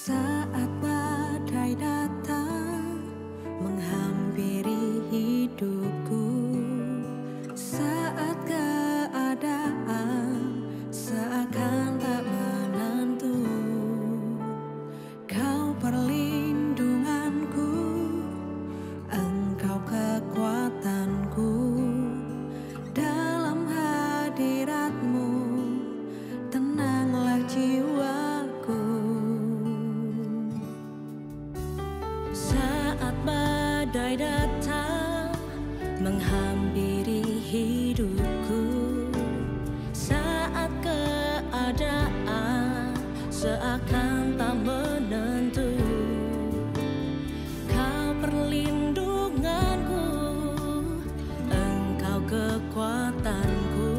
Saat badai datang menghampiri hidupku, saat keadaan seakan tak menentu, Kau perlindunganku, Engkau kekuatanku. Dalam hadirat-Mu tenanglah jiwaku. Saat badai datang menghampiri hidupku, saat keadaan seakan tak menentu, Kau perlindunganku, Engkau kekuatanku.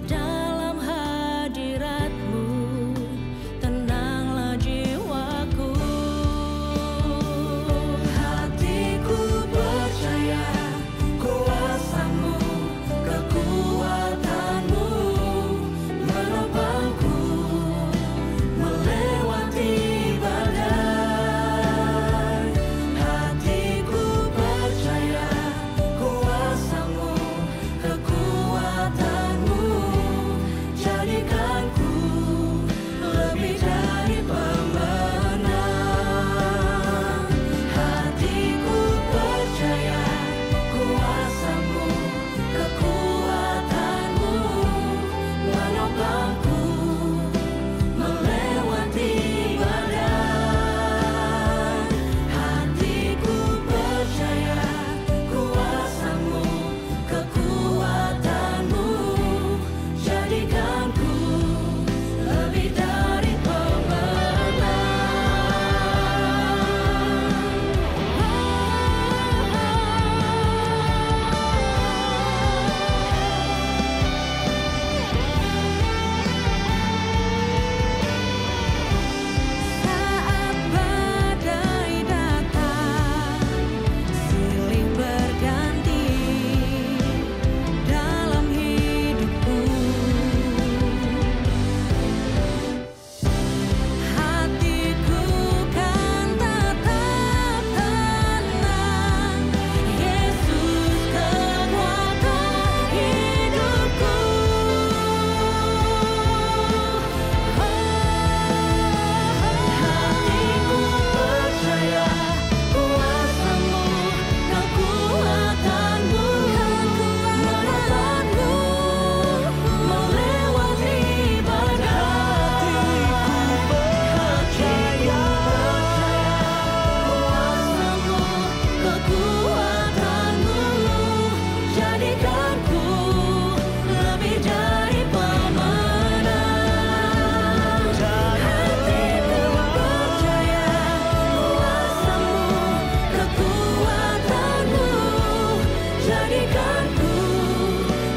Dalam hadirat-Mu tenanglah jiwaku. Hatiku percaya kuasa-Mu, kekuatan-Mu menopangku melewati badai. Hatiku percaya kuasa-Mu, kekuatan-Mu jadikanku lebih dari pemenang. Hatiku percaya kuasa-Mu, kekuatan-Mu menopangku melewati badai. Hatiku percaya kuasa-Mu, kekuatan-Mu jadikanku lebih dari Saat badai datang, silih berganti dalam hidupku. Hatiku kan tetap tenang, Yesus kekuatan hidupku. Hatiku percaya kuasa-Mu, kekuatan-Mu menopangku melewati badai. Hatiku percaya kuasa-Mu, kekuatan-Mu jadikanku lebih dari pemenang. Hatiku percaya kuasa-Mu, kekuatan-Mu jadikanku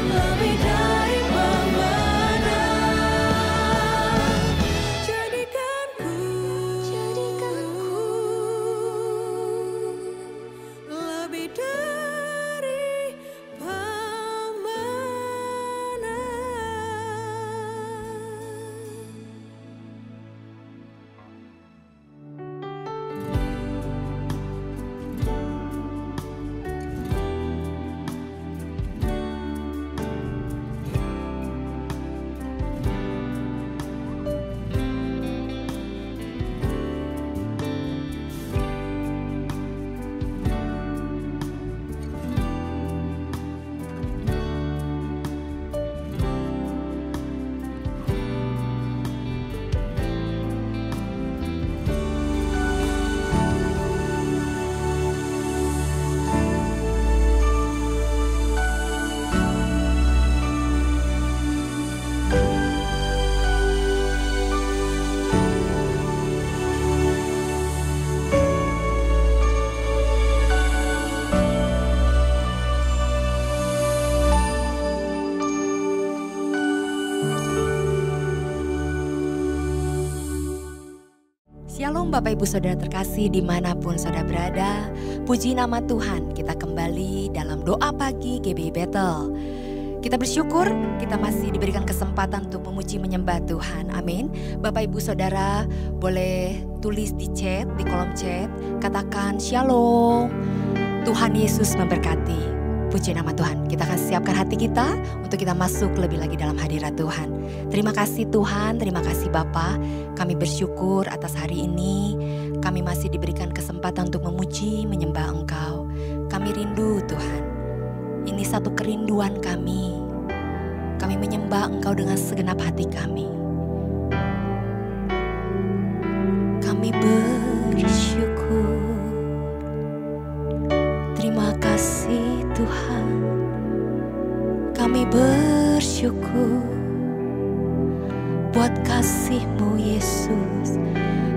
lebih dari pemenang. Jadikanku lebih dari Shalom Bapak Ibu Saudara terkasih dimanapun Saudara berada. Puji nama Tuhan, kita kembali dalam doa pagi GBI Bethel. Kita bersyukur kita masih diberikan kesempatan untuk memuji menyembah Tuhan. Amin. Bapak Ibu Saudara, boleh tulis di chat, di kolom chat, katakan Shalom, Tuhan Yesus memberkati. Puji nama Tuhan. Kita akan siapkan hati kita untuk kita masuk lebih lagi dalam hadirat Tuhan. Terima kasih Tuhan, terima kasih Bapa. Kami bersyukur atas hari ini. Kami masih diberikan kesempatan untuk memuji, menyembah Engkau. Kami rindu Tuhan. Ini satu kerinduan kami. Kami menyembah Engkau dengan segenap hati kami. Kami bersyukur. Terima kasih Tuhan. Kami bersyukur buat kasih-Mu Yesus.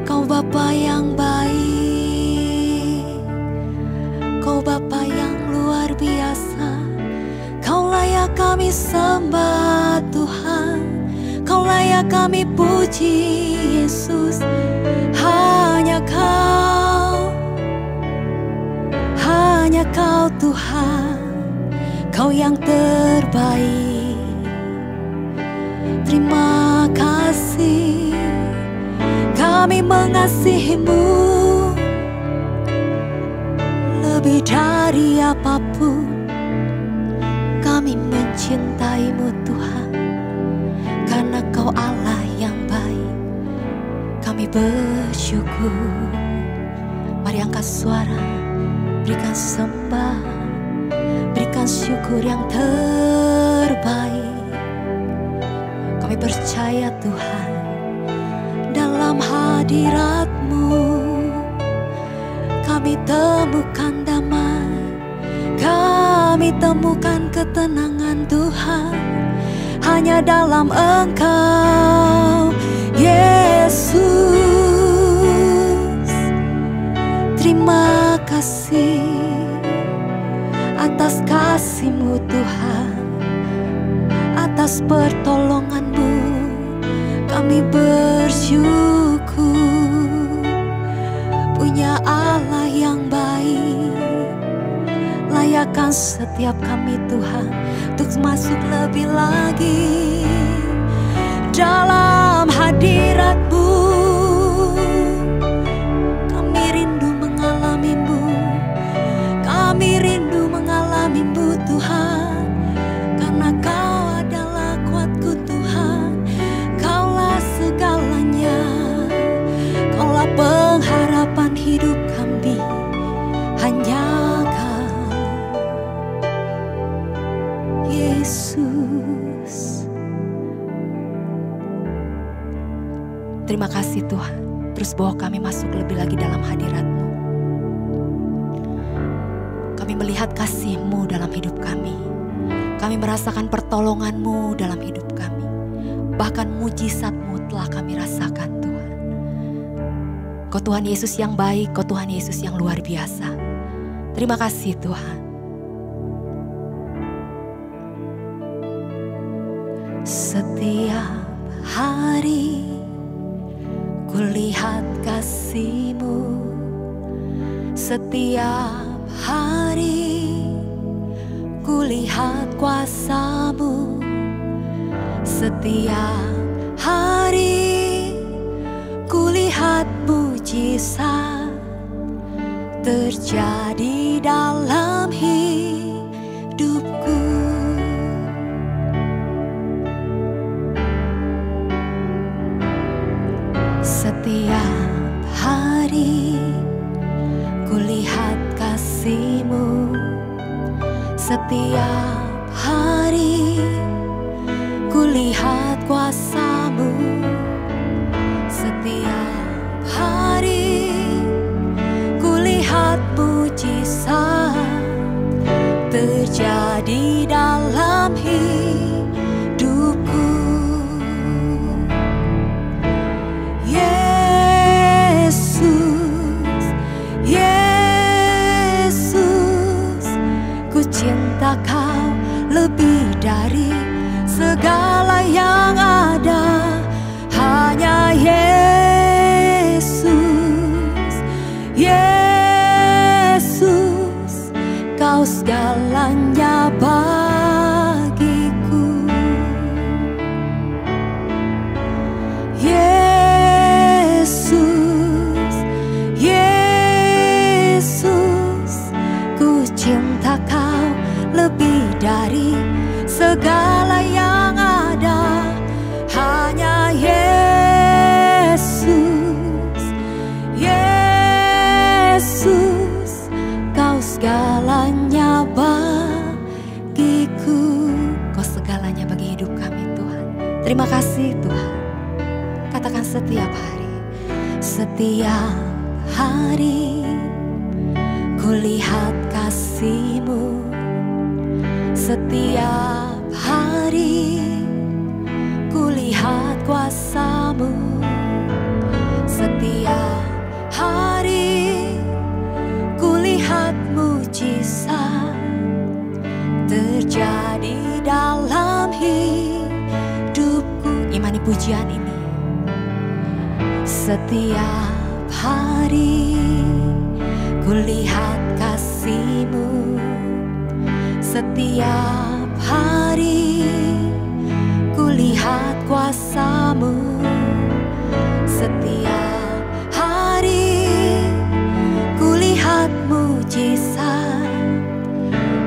Kau Bapa yang baik, Kau Bapa yang luar biasa. Kau layak kami sembah Tuhan, Kau layak kami puji Yesus. Hanya Kau Tuhan, Kau yang terbaik. Terima kasih, kami mengasihi-Mu lebih dari apapun. Kami mencintai-Mu Tuhan, karena Kau Allah yang baik. Kami bersyukur. Mari angkat suara, berikan sembah, berikan syukur yang terbaik. Kami percaya Tuhan, dalam hadirat-Mu kami temukan damai, kami temukan ketenangan Tuhan. Hanya dalam Engkau Yesus. Terima kasih atas kasih-Mu Tuhan, atas pertolongan-Mu. Kami bersyukur punya Allah yang baik. Layakkan setiap kami Tuhan untuk masuk lebih lagi dalam hadirat-Mu. Kami rindu mengalami-Mu, kami rindu mengalami-Mu Tuhan, karena Kau adalah kuatku Tuhan. Kaulah segalanya, Kaulah pengharapan hidup kami. Hanya Kau Yesus. Terima kasih Tuhan. Terus bawa kami masuk lebih lagi dalam hadirat-Mu. Kami melihat kasih-Mu dalam hidup kami. Kami merasakan pertolongan-Mu dalam hidup kami. Bahkan mujizat-Mu telah kami rasakan Tuhan. Kau Tuhan Yesus yang baik, Kau Tuhan Yesus yang luar biasa. Terima kasih Tuhan. Setiap hari kulihat kasih-Mu, setiap hari kulihat kuasa-Mu, setiap hari kulihat mujizat terjadi dalam hidupku. Setiap hari kulihat kasih-Mu, setiap hari kulihat kuasa-Mu, setiap hari kulihat mujizat terjadi dalam hidupku. Yesus, ku cinta Kau lebih dari segala yang ada. Terima kasih Tuhan. Katakan setiap hari. Setiap hari kulihat kasih-Mu. Setiap hari kulihat kuasa-Mu. Setiap hari kulihat mujizat terjadi dalam hidupku. Imani pujian ini. Setiap hari kulihat kasih-Mu. Setiap hari kulihat kuasa-Mu. Setiap hari kulihat mujizat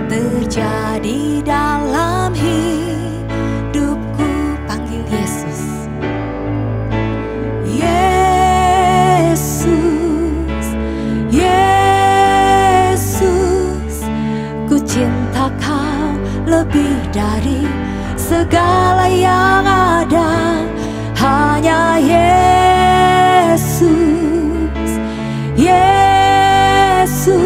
terjadi dalam hidupku. Panggil Yesus. Yesus, Yesus, ku cinta Kau lebih dari segala yang ada. Hanya Yesus, Yesus,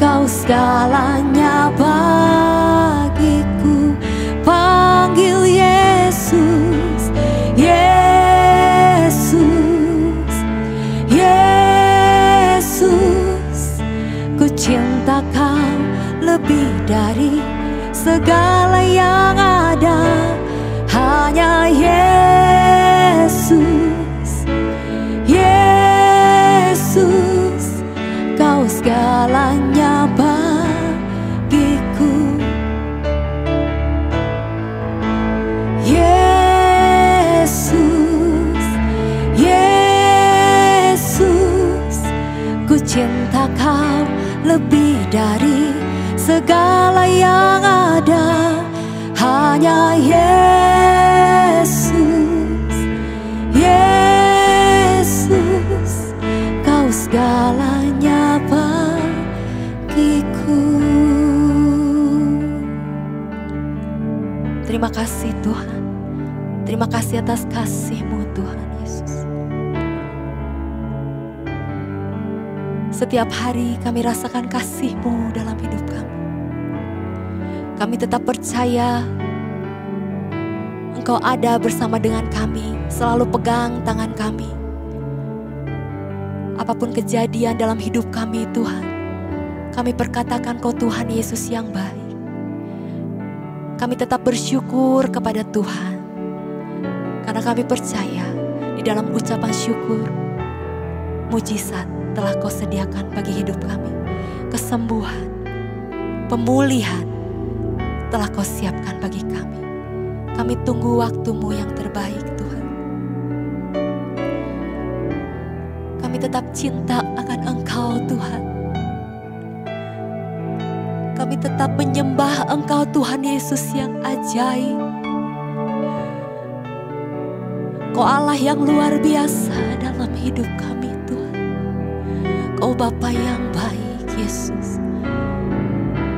Kau segalanya bagiku. Panggil Yesus, Yesus, Yesus, ku cinta Kau lebih dari segala yang ada. Hanya Yesus, Yesus, Kau segalanya bagiku. Yesus, Yesus, ku cinta Kau lebih dari segala yang ada. Hanya Yesus, Yesus, Kau segalanya bagiku. Terima kasih Tuhan. Terima kasih atas kasih-Mu Tuhan Yesus. Setiap hari kami rasakan kasih-Mu dalam hidup kami. Kami tetap percaya Engkau ada bersama dengan kami, selalu pegang tangan kami. Apapun kejadian dalam hidup kami Tuhan, kami perkatakan Kau Tuhan Yesus yang baik. Kami tetap bersyukur kepada Tuhan, karena kami percaya di dalam ucapan syukur, mujizat telah Kau sediakan bagi hidup kami. Kesembuhan, pemulihan telah Kau siapkan bagi kami. Kami tunggu waktu-Mu yang terbaik Tuhan. Kami tetap cinta akan Engkau Tuhan. Kami tetap menyembah Engkau Tuhan Yesus yang ajaib. Kau Allah yang luar biasa dalam hidup kami Tuhan. Kau Bapa yang baik Yesus.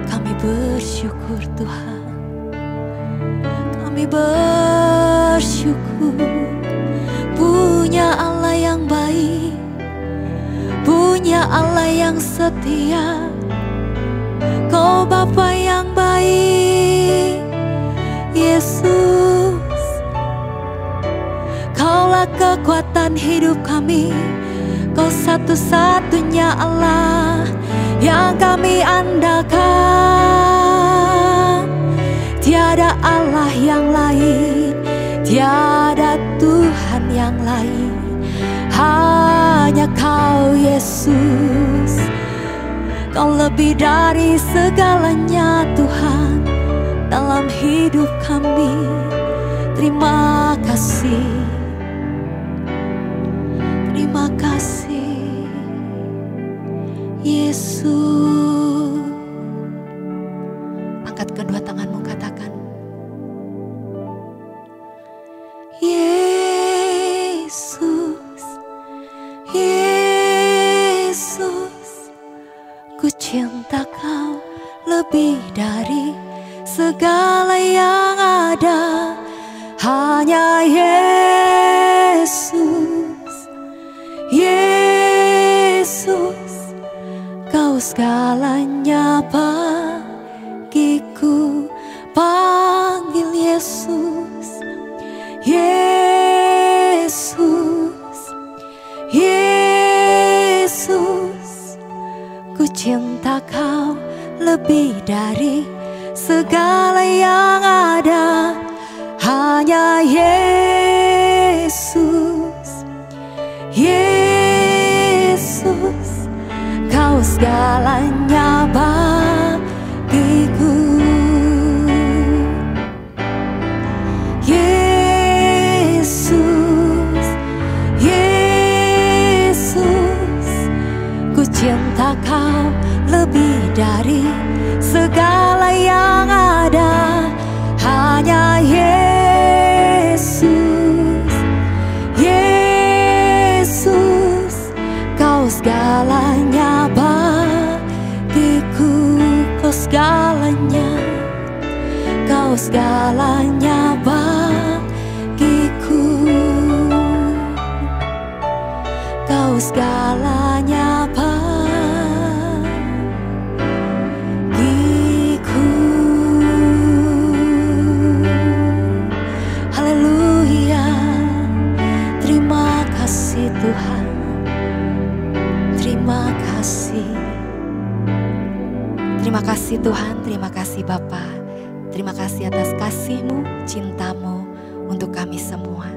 Kami bersyukur Tuhan. Kami bersyukur punya Allah yang baik, punya Allah yang setia. Kau Bapa yang baik Yesus. Kaulah kekuatan hidup kami. Kau satu-satunya Allah yang kami andalkan. Tiada Allah yang lain, tiada Tuhan yang lain. Hanya Kau Yesus. Kau lebih dari segalanya Tuhan dalam hidup kami. Terima kasih. Terima kasih Yesus. Angkat kedua tanganmu, katakan Yesus, Yesus, ku cinta Kau lebih dari segala yang ada. Hanya segalanya bagiku. Panggil Yesus, Yesus, Yesus. Ku cinta Kau lebih dari segala yang ada. Hanya Yesus, Yesus. Kau segalanya bagiku. Yesus, Yesus. Ku cinta Kau lebih dari segala yang ada. Hanya Yesus, Yesus. Kau segalanya bagiku. Kau segalanya, Kau segalanya bagiku. Kau segalanya bagiku. Haleluya. Terima kasih Tuhan. Terima kasih. Terima kasih Tuhan, terima kasih Bapa. Terima kasih atas kasih-Mu, cinta-Mu untuk kami semua.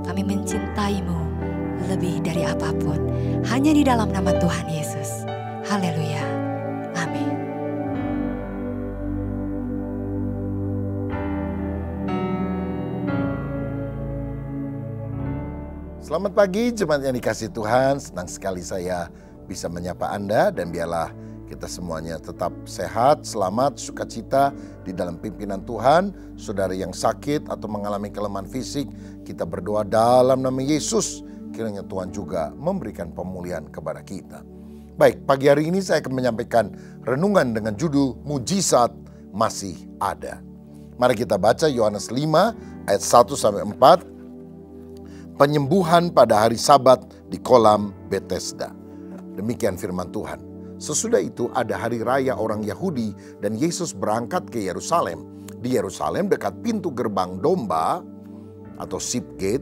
Kami mencintai-Mu lebih dari apapun. Hanya di dalam nama Tuhan Yesus. Haleluya. Amin. Selamat pagi jemaat yang dikasihi Tuhan. Senang sekali saya bisa menyapa Anda dan biarlah kita semuanya tetap sehat, selamat, sukacita di dalam pimpinan Tuhan. Saudara yang sakit atau mengalami kelemahan fisik, kita berdoa dalam nama Yesus. Kiranya Tuhan juga memberikan pemulihan kepada kita. Baik, pagi hari ini saya akan menyampaikan renungan dengan judul Mujizat Masih Ada. Mari kita baca Yohanes 5 ayat 1-4. Penyembuhan pada hari Sabat di kolam Bethesda. Demikian firman Tuhan. Sesudah itu ada hari raya orang Yahudi dan Yesus berangkat ke Yerusalem. Di Yerusalem dekat pintu gerbang domba atau Sheep Gate,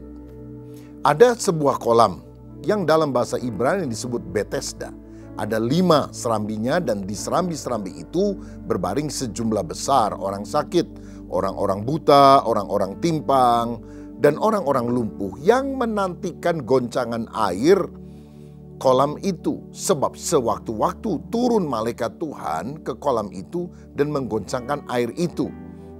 ada sebuah kolam yang dalam bahasa Ibrani disebut Bethesda. Ada 5 serambinya dan di serambi-serambi itu berbaring sejumlah besar orang sakit, orang-orang buta, orang-orang timpang, dan orang-orang lumpuh yang menantikan goncangan air kolam itu. Sebab sewaktu-waktu turun malaikat Tuhan ke kolam itu dan menggoncangkan air itu.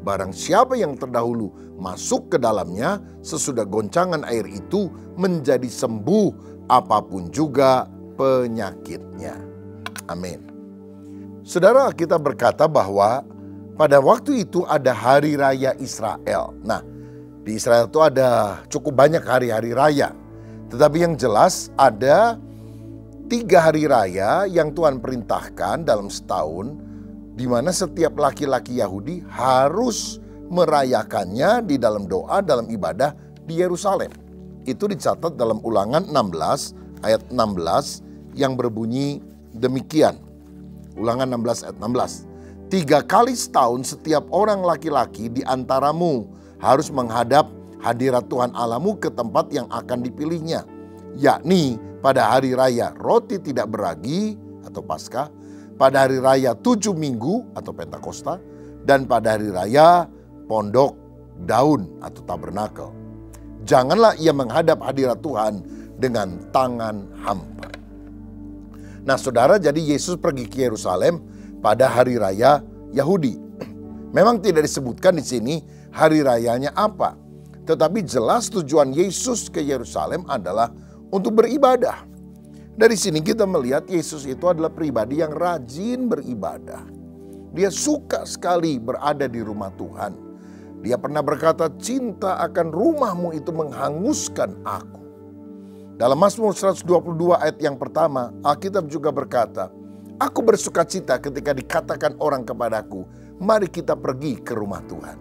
Barang siapa yang terdahulu masuk ke dalamnya, sesudah goncangan air itu menjadi sembuh apapun juga penyakitnya. Amin. Saudara, kita berkata bahwa pada waktu itu ada hari raya Israel. Nah, di Israel itu ada cukup banyak hari-hari raya. Tetapi yang jelas ada 3 hari raya yang Tuhan perintahkan dalam setahun, di mana setiap laki-laki Yahudi harus merayakannya di dalam doa, dalam ibadah di Yerusalem. Itu dicatat dalam Ulangan 16 ayat 16 yang berbunyi demikian. Ulangan 16 ayat 16. 3 kali setahun setiap orang laki-laki di antaramu harus menghadap hadirat Tuhan Allahmu ke tempat yang akan dipilihnya, yakni pada hari raya roti tidak beragi atau Paskah, pada hari raya 7 minggu atau Pentakosta, dan pada hari raya pondok daun atau tabernakel. Janganlah ia menghadap hadirat Tuhan dengan tangan hampa. Nah saudara, jadi Yesus pergi ke Yerusalem pada hari raya Yahudi. Memang tidak disebutkan di sini hari rayanya apa. Tetapi jelas tujuan Yesus ke Yerusalem adalah untuk beribadah. Dari sini kita melihat Yesus itu adalah pribadi yang rajin beribadah. Dia suka sekali berada di rumah Tuhan. Dia pernah berkata, cinta akan rumahmu itu menghanguskan aku. Dalam Mazmur 122 ayat yang pertama, Alkitab juga berkata, aku bersuka cita ketika dikatakan orang kepadaku, mari kita pergi ke rumah Tuhan.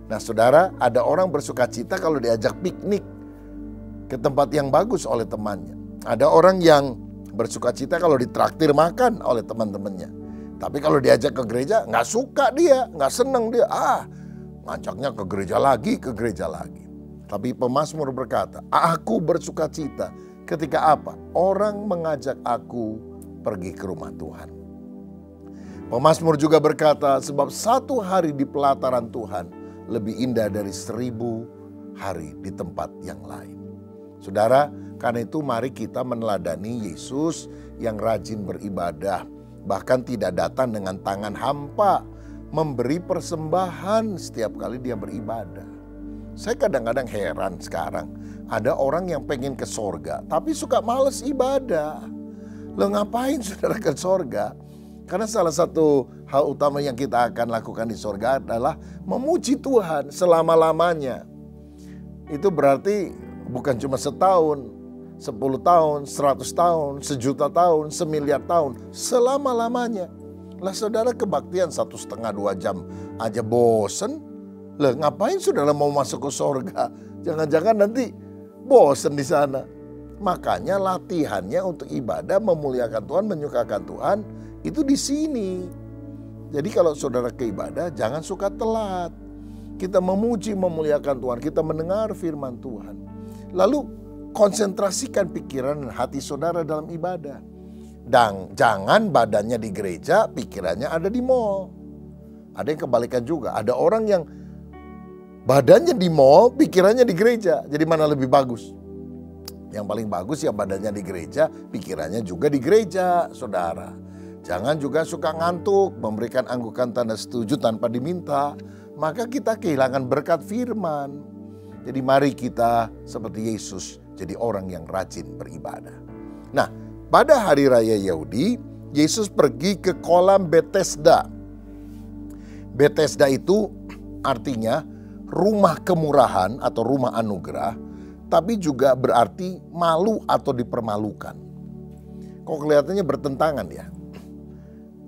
Nah saudara, ada orang bersuka cita kalau diajak piknik ke tempat yang bagus oleh temannya. Ada orang yang bersukacita kalau ditraktir makan oleh teman-temannya. Tapi kalau diajak ke gereja nggak suka dia, nggak seneng dia. Ngajaknya ke gereja lagi. Tapi pemazmur berkata, aku bersukacita ketika apa? Orang mengajak aku pergi ke rumah Tuhan. Pemazmur juga berkata, sebab 1 hari di pelataran Tuhan lebih indah dari 1000 hari di tempat yang lain. Saudara, karena itu mari kita meneladani Yesus yang rajin beribadah. Bahkan tidak datang dengan tangan hampa, memberi persembahan setiap kali dia beribadah. Saya kadang-kadang heran sekarang, ada orang yang pengen ke sorga, tapi suka males ibadah. Lo ngapain saudara ke sorga? Karena salah satu hal utama yang kita akan lakukan di sorga adalah memuji Tuhan selama-lamanya. Itu berarti bukan cuma setahun, 10 tahun, 100 tahun, 1.000.000 tahun, 1.000.000.000 tahun, selama-lamanya. Lah saudara kebaktian 1,5-2 jam aja bosen. Lah ngapain saudara mau masuk ke sorga? Jangan-jangan nanti bosen di sana. Makanya latihannya untuk ibadah, memuliakan Tuhan, menyukakan Tuhan, itu di sini. Jadi kalau saudara ke ibadah, jangan suka telat. Kita memuji, memuliakan Tuhan, kita mendengar firman Tuhan. Lalu konsentrasikan pikiran dan hati saudara dalam ibadah. Dan jangan badannya di gereja, pikirannya ada di mall. Ada yang kebalikan juga. Ada orang yang badannya di mall, pikirannya di gereja. Jadi mana lebih bagus? Yang paling bagus ya badannya di gereja, pikirannya juga di gereja, saudara. Jangan juga suka ngantuk, memberikan anggukan tanda setuju tanpa diminta. Maka kita kehilangan berkat firman. Jadi mari kita seperti Yesus, jadi orang yang rajin beribadah. Nah, pada hari raya Yahudi, Yesus pergi ke kolam Betesda. Betesda itu artinya rumah kemurahan atau rumah anugerah, tapi juga berarti malu atau dipermalukan. Kok kelihatannya bertentangan ya?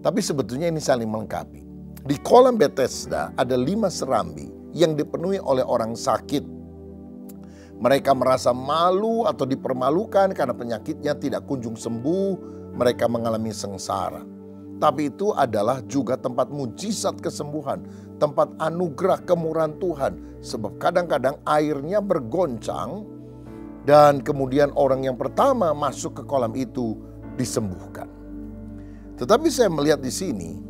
Tapi sebetulnya ini saling melengkapi. Di kolam Betesda ada 5 serambi yang dipenuhi oleh orang sakit. Mereka merasa malu atau dipermalukan karena penyakitnya tidak kunjung sembuh. Mereka mengalami sengsara. Tapi itu adalah juga tempat mujizat kesembuhan. Tempat anugerah kemurahan Tuhan. Sebab kadang-kadang airnya bergoncang. Dan kemudian orang yang pertama masuk ke kolam itu disembuhkan. Tetapi saya melihat di sini.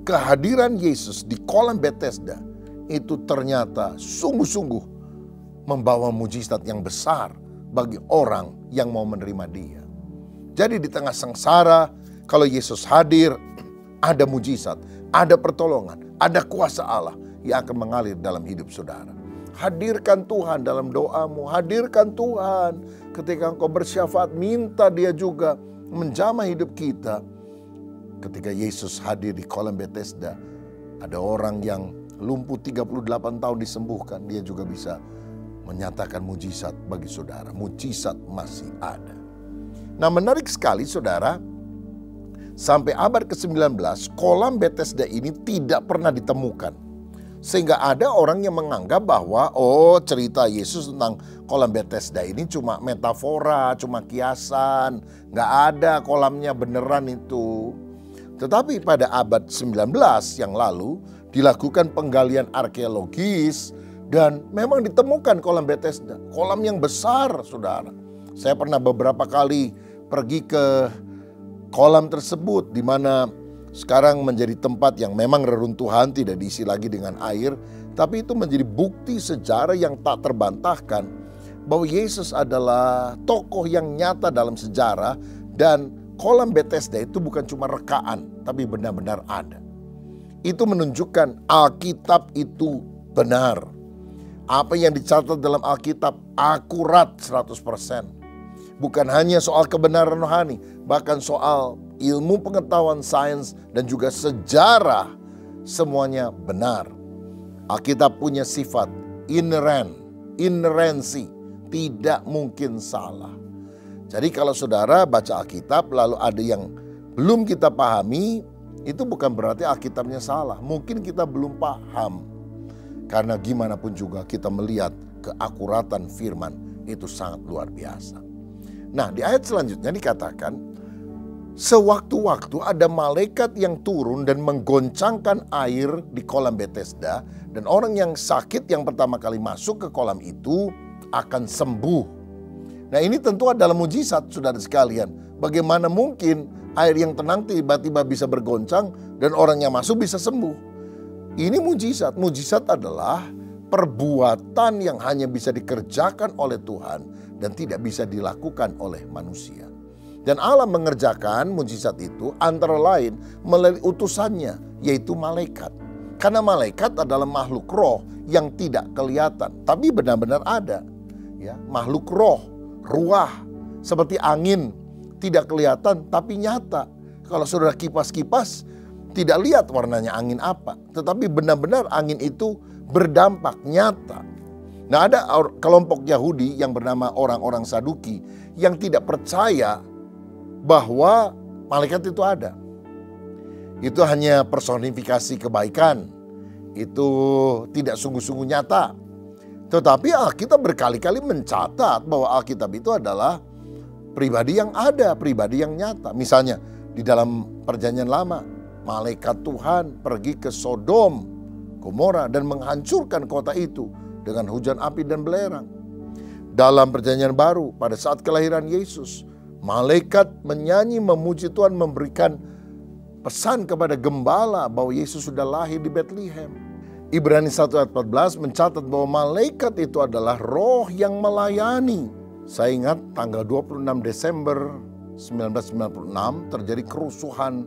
Kehadiran Yesus di kolam Betesda. Itu ternyata sungguh-sungguh membawa mujizat yang besar bagi orang yang mau menerima dia. Jadi di tengah sengsara, kalau Yesus hadir, ada mujizat, ada pertolongan, ada kuasa Allah yang akan mengalir dalam hidup saudara. Hadirkan Tuhan dalam doamu, hadirkan Tuhan ketika engkau bersyafaat, minta dia juga menjamah hidup kita. Ketika Yesus hadir di kolam Betesda, ada orang yang lumpuh 38 tahun disembuhkan, dia juga bisa menyatakan mujizat bagi saudara. Mujizat masih ada. Nah menarik sekali saudara, sampai abad ke-19 kolam Betesda ini tidak pernah ditemukan. Sehingga ada orang yang menganggap bahwa cerita Yesus tentang kolam Betesda ini cuma metafora, cuma kiasan. Gak ada kolamnya beneran itu. Tetapi pada abad 19 yang lalu dilakukan penggalian arkeologis. Dan memang ditemukan kolam Betesda, kolam yang besar saudara. Saya pernah beberapa kali pergi ke kolam tersebut di mana sekarang menjadi tempat yang memang reruntuhan, tidak diisi lagi dengan air. Tapi itu menjadi bukti sejarah yang tak terbantahkan bahwa Yesus adalah tokoh yang nyata dalam sejarah. Dan kolam Betesda itu bukan cuma rekaan, tapi benar-benar ada. Itu menunjukkan Alkitab itu benar. Apa yang dicatat dalam Alkitab akurat 100%. Bukan hanya soal kebenaran rohani, bahkan soal ilmu pengetahuan sains dan juga sejarah, semuanya benar. Alkitab punya sifat inerensi, tidak mungkin salah. Jadi kalau saudara baca Alkitab lalu ada yang belum kita pahami, itu bukan berarti Alkitabnya salah. Mungkin kita belum paham. Karena gimana pun juga kita melihat keakuratan firman itu sangat luar biasa. Nah di ayat selanjutnya dikatakan, Sewaktu-waktu ada malaikat yang turun dan menggoncangkan air di kolam Bethesda. Dan orang yang sakit yang pertama kali masuk ke kolam itu akan sembuh. Nah, ini tentu adalah mujizat, saudara sekalian. Bagaimana mungkin air yang tenang tiba-tiba bisa bergoncang dan orang yang masuk bisa sembuh? Ini mujizat. Mujizat adalah perbuatan yang hanya bisa dikerjakan oleh Tuhan dan tidak bisa dilakukan oleh manusia. Dan Allah mengerjakan mujizat itu antara lain melalui utusannya, yaitu malaikat. Karena malaikat adalah makhluk roh yang tidak kelihatan, tapi benar-benar ada. Ya, makhluk roh, ruah, seperti angin, tidak kelihatan tapi nyata. Kalau saudara kipas-kipas, tidak lihat warnanya angin apa, tetapi benar-benar angin itu berdampak nyata. Nah, ada kelompok Yahudi yang bernama orang-orang Saduki yang tidak percaya bahwa malaikat itu ada. Itu hanya personifikasi kebaikan. Itu tidak sungguh-sungguh nyata. Tetapi Alkitab berkali-kali mencatat bahwa Alkitab itu adalah pribadi yang ada, pribadi yang nyata. Misalnya di dalam Perjanjian Lama, malaikat Tuhan pergi ke Sodom, Gomora dan menghancurkan kota itu dengan hujan api dan belerang. Dalam Perjanjian Baru, pada saat kelahiran Yesus, malaikat menyanyi memuji Tuhan, memberikan pesan kepada gembala bahwa Yesus sudah lahir di Bethlehem. Ibrani 1 ayat 14 mencatat bahwa malaikat itu adalah roh yang melayani. Saya ingat tanggal 26 Desember 1996 terjadi kerusuhan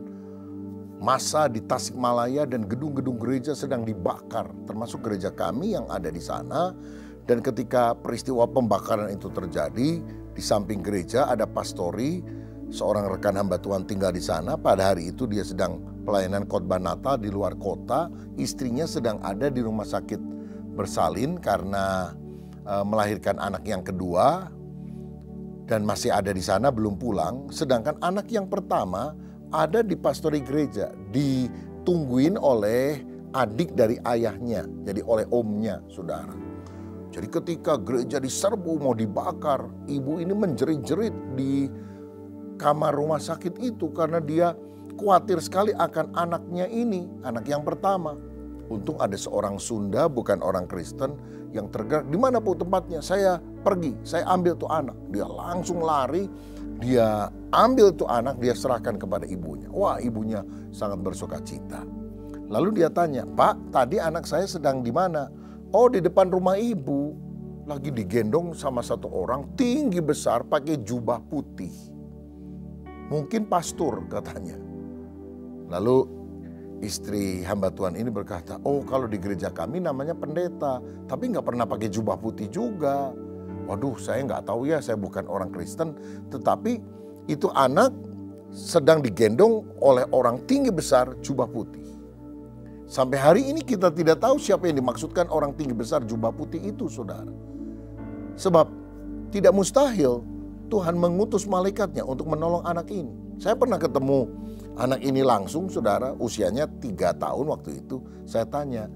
massa di Tasikmalaya dan gedung-gedung gereja sedang dibakar, termasuk gereja kami yang ada di sana. Dan ketika peristiwa pembakaran itu terjadi, di samping gereja ada pastori, seorang rekan hamba Tuhan tinggal di sana. Pada hari itu dia sedang pelayanan khotbah Natal di luar kota. Istrinya sedang ada di rumah sakit bersalin karena melahirkan anak yang kedua dan masih ada di sana belum pulang. Sedangkan anak yang pertama ada di pastori gereja, ditungguin oleh adik dari ayahnya, jadi oleh omnya, saudara. Jadi ketika gereja diserbu mau dibakar, ibu ini menjerit-jerit di kamar rumah sakit itu karena dia khawatir sekali akan anaknya ini, anak yang pertama. Untung ada seorang Sunda, bukan orang Kristen, yang tergerak. Di mana Bu tempatnya? Saya pergi, saya ambil tuh anak. Dia langsung lari, dia ambil tuh anak, dia serahkan kepada ibunya. Wah, ibunya sangat bersukacita. Lalu dia tanya, Pak, tadi anak saya sedang di mana? Oh, di depan rumah ibu. Lagi digendong sama satu orang tinggi besar pakai jubah putih. Mungkin pastor katanya. Lalu istri hamba Tuhan ini berkata, oh kalau di gereja kami namanya pendeta, tapi nggak pernah pakai jubah putih juga. Waduh, saya nggak tahu ya, saya bukan orang Kristen. Tetapi itu anak sedang digendong oleh orang tinggi besar jubah putih. Sampai hari ini kita tidak tahu siapa yang dimaksudkan orang tinggi besar jubah putih itu, saudara. Sebab tidak mustahil Tuhan mengutus malaikatnya untuk menolong anak ini. Saya pernah ketemu anak ini langsung, saudara, usianya 3 tahun waktu itu. Saya tanya,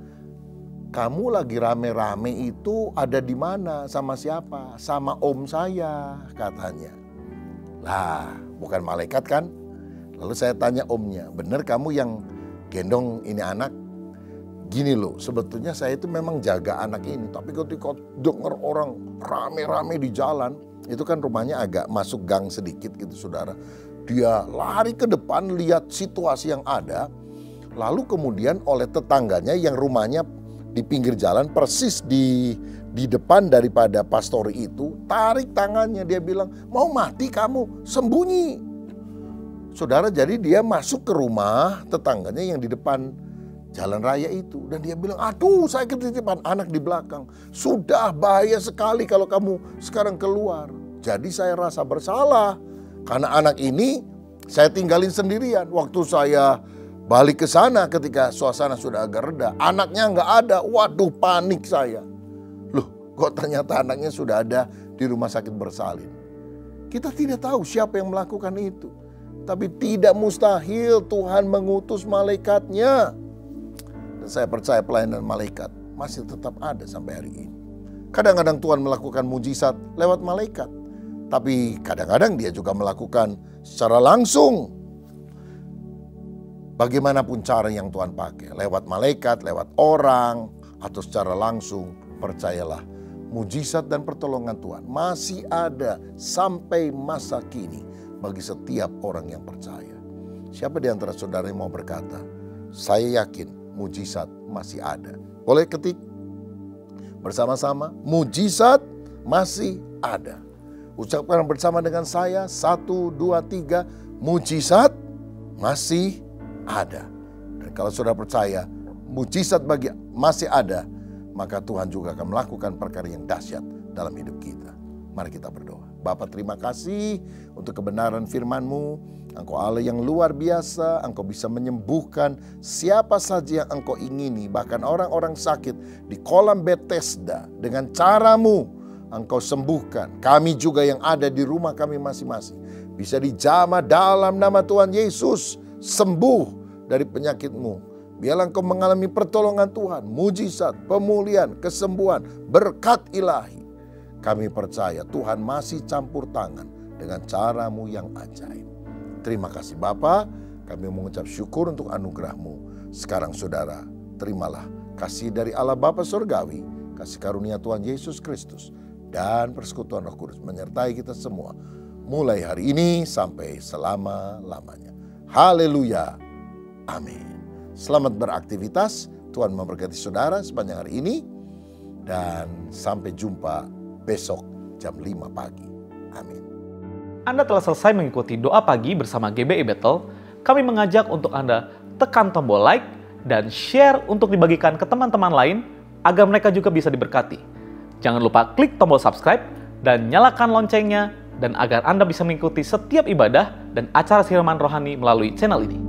kamu lagi rame-rame itu ada di mana, sama siapa? Sama om saya, katanya. Lah, bukan malaikat kan? Lalu saya tanya omnya, benar kamu yang gendong ini anak? Gini loh, sebetulnya saya itu memang jaga anak ini. Tapi ketika dengar orang rame-rame di jalan, itu kan rumahnya agak masuk gang sedikit gitu, saudara. Dia lari ke depan lihat situasi yang ada. Lalu kemudian oleh tetangganya yang rumahnya di pinggir jalan persis di depan daripada pastori itu, tarik tangannya, dia bilang, mau mati kamu, sembunyi. Saudara, jadi dia masuk ke rumah tetangganya yang di depan jalan raya itu. Dan dia bilang, aduh saya ketitipan anak di belakang. Sudah bahaya sekali kalau kamu sekarang keluar. Jadi saya rasa bersalah. Karena anak ini saya tinggalin sendirian. Waktu saya balik ke sana ketika suasana sudah agak reda, anaknya nggak ada. Waduh, panik saya. Loh, kok ternyata anaknya sudah ada di rumah sakit bersalin. Kita tidak tahu siapa yang melakukan itu. Tapi tidak mustahil Tuhan mengutus malaikatnya. Dan saya percaya pelayanan malaikat masih tetap ada sampai hari ini. Kadang-kadang Tuhan melakukan mujizat lewat malaikat. Tapi kadang-kadang dia juga melakukan secara langsung Bagaimanapun cara yang Tuhan pakai, lewat malaikat, lewat orang, atau secara langsung, percayalah, mujizat dan pertolongan Tuhan masih ada sampai masa kini bagi setiap orang yang percaya. Siapa di antara saudara yang mau berkata, saya yakin mujizat masih ada? Boleh ketik bersama-sama, mujizat masih ada. Ucapkan bersama dengan saya, 1, 2, 3, mujizat masih ada. Dan kalau saudara percaya mujizat masih ada, maka Tuhan juga akan melakukan perkara yang dahsyat dalam hidup kita. Mari kita berdoa. Bapa, terima kasih untuk kebenaran firman-Mu. Engkau Allah yang luar biasa, Engkau bisa menyembuhkan siapa saja yang Engkau ingini. Bahkan orang-orang sakit di kolam Bethesda, dengan cara-Mu Engkau sembuhkan. Kami juga yang ada di rumah kami masing-masing bisa dijamah dalam nama Tuhan Yesus, sembuh dari penyakit-Mu. Biarlah Engkau mengalami pertolongan Tuhan, mujizat, pemulihan, kesembuhan, berkat ilahi. Kami percaya Tuhan masih campur tangan dengan cara-Mu yang ajaib. Terima kasih Bapa, kami mengucap syukur untuk anugerah-Mu. Sekarang saudara, terimalah kasih dari Allah Bapa Surgawi, kasih karunia Tuhan Yesus Kristus, dan persekutuan Roh Kudus menyertai kita semua, mulai hari ini sampai selama-lamanya. Haleluya. Amin. Selamat beraktivitas. Tuhan memberkati saudara sepanjang hari ini. Dan sampai jumpa besok jam 5 pagi. Amin. Anda telah selesai mengikuti doa pagi bersama GBI Bethel. Kami mengajak untuk Anda tekan tombol like dan share untuk dibagikan ke teman-teman lain agar mereka juga bisa diberkati. Jangan lupa klik tombol subscribe dan nyalakan loncengnya, dan agar Anda bisa mengikuti setiap ibadah dan acara siraman rohani melalui channel ini.